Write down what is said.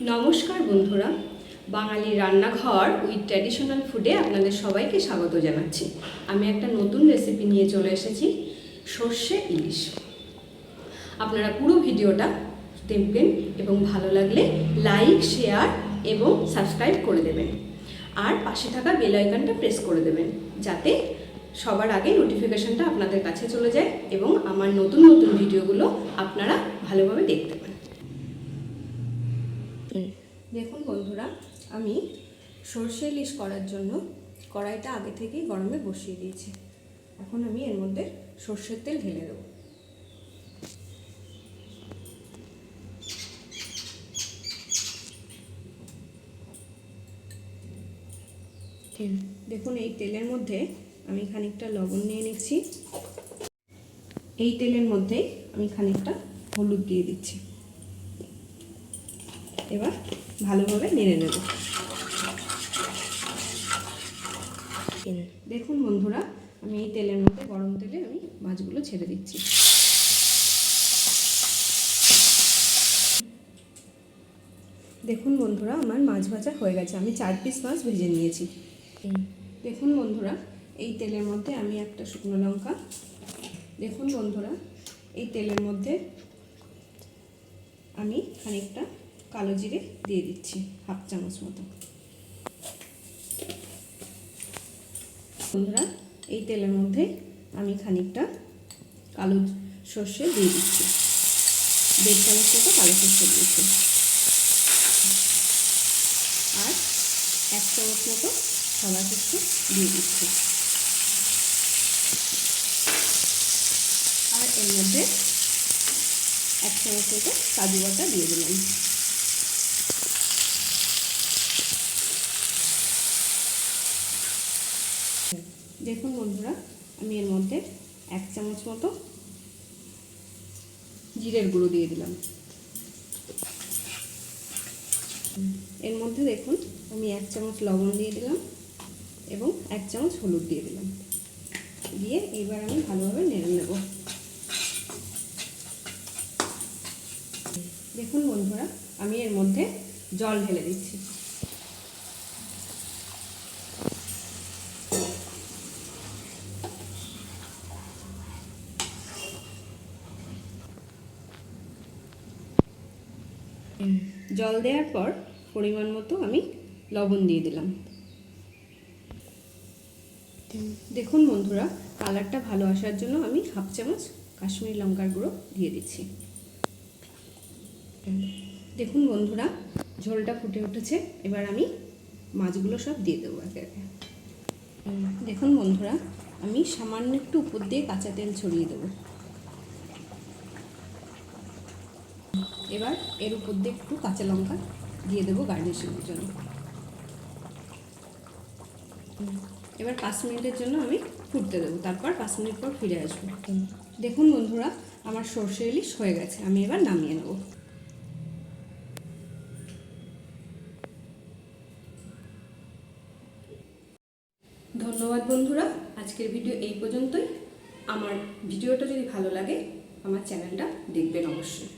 নমস্কার বন্ধুরা, বাঙালি রান্নাঘর উইথ ট্র্যাডিশনাল ফুডে আপনাদের সবাইকে স্বাগত জানাচ্ছি। আমি একটা নতুন রেসিপি নিয়ে চলে এসেছি, সর্ষে ইলিশ। আপনারা পুরো ভিডিওটা দেখবেন এবং ভালো লাগলে লাইক, শেয়ার এবং সাবস্ক্রাইব করে দেবেন। আর পাশে থাকা বেল আইকনটা প্রেস করে দেবেন, যাতে সবার আগে নোটিফিকেশনটা আপনাদের কাছে চলে যায় এবং আমার নতুন নতুন ভিডিওগুলো আপনারা ভালোভাবে দেখতে পান। দেখুন বন্ধুরা, আমি সর্ষে ইলিশ করার জন্য কড়াইটা আগে থেকেই গরমে বসিয়ে দিয়েছি। এখন আমি এর মধ্যে সর্ষের তেল ঢেলে দেবো। দেখুন, এই তেলের মধ্যে আমি খানিকটা লবণ নিয়ে নিচ্ছি। এই তেলের মধ্যে আমি খানিকটা হলুদ দিয়ে দিচ্ছি। এবার ভালোভাবে নেড়ে নেব। দেখুন বন্ধুরা, আমি এই তেলের মধ্যে, গরম তেলে আমি মাছগুলো ছেড়ে দিচ্ছি। দেখুন বন্ধুরা, আমার মাছ ভাজা হয়ে গেছে। আমি 4 পিস মাছ ভেজে নিয়েছি। দেখুন বন্ধুরা, এই তেলের মধ্যে আমি একটা শুকনো লঙ্কা, দেখুন বন্ধুরা, এই তেলের মধ্যে আমি খানিকটা কালো জিরে দিয়ে দিচ্ছি, 1/2 চামচ মতো। বন্ধুরা, এই তেলের মধ্যে আমি খানিকটা কালো সর্ষে দিয়ে দিচ্ছি, 1/2 চামচ মতো কালো সর্ষে দিয়েছি। আর 1 চামচ মতো সাদা সর্ষে দিয়ে দিচ্ছি। আর এর মধ্যে 1 চামচ মতো কাজু বাটা দিয়ে দিলাম। দেখুন বন্ধুরা, আমি এর মধ্যে 1 চামচ মতো জিরের গুঁড়ো দিয়ে দিলাম। এর মধ্যে দেখুন, আমি 1 চামচ লবণ দিয়ে দিলাম এবং 1 চামচ হলুদ দিয়ে দিলাম। দিয়ে এবার আমি ভালোভাবে নেড়ে নেব। দেখুন বন্ধুরা, আমি এর মধ্যে জল ঢেলে দিচ্ছি। জল দেওয়ার পর পরিমাণ মতো আমি লবণ দিয়ে দিলাম। দেখুন বন্ধুরা, কালারটা ভালো আসার জন্য আমি 1/2 চামচ কাশ্মীরি লঙ্কার গুঁড়ো দিয়ে দিচ্ছি। দেখুন বন্ধুরা, ঝোলটা ফুটে উঠেছে। এবার আমি মাছগুলো সব দিয়ে দেবো একে একে। দেখুন বন্ধুরা, আমি সামান্য একটু উপর দিয়ে কাঁচা তেল ছড়িয়ে দেবো। এবার এর উপর দিয়ে একটু কাঁচা লঙ্কা দিয়ে দেবো গার্নিশিংয়ের জন্য। এবার 5 মিনিটের জন্য আমি ফুটতে দেবো, তারপর 5 মিনিট পর ফিরে আসবো। দেখুন বন্ধুরা, আমার সর্ষে ইলিশ হয়ে গেছে। আমি এবার নামিয়ে নেব। ধন্যবাদ বন্ধুরা, আজকের ভিডিও এই পর্যন্তই। আমার ভিডিওটা যদি ভালো লাগে আমার চ্যানেলটা দেখবেন অবশ্যই।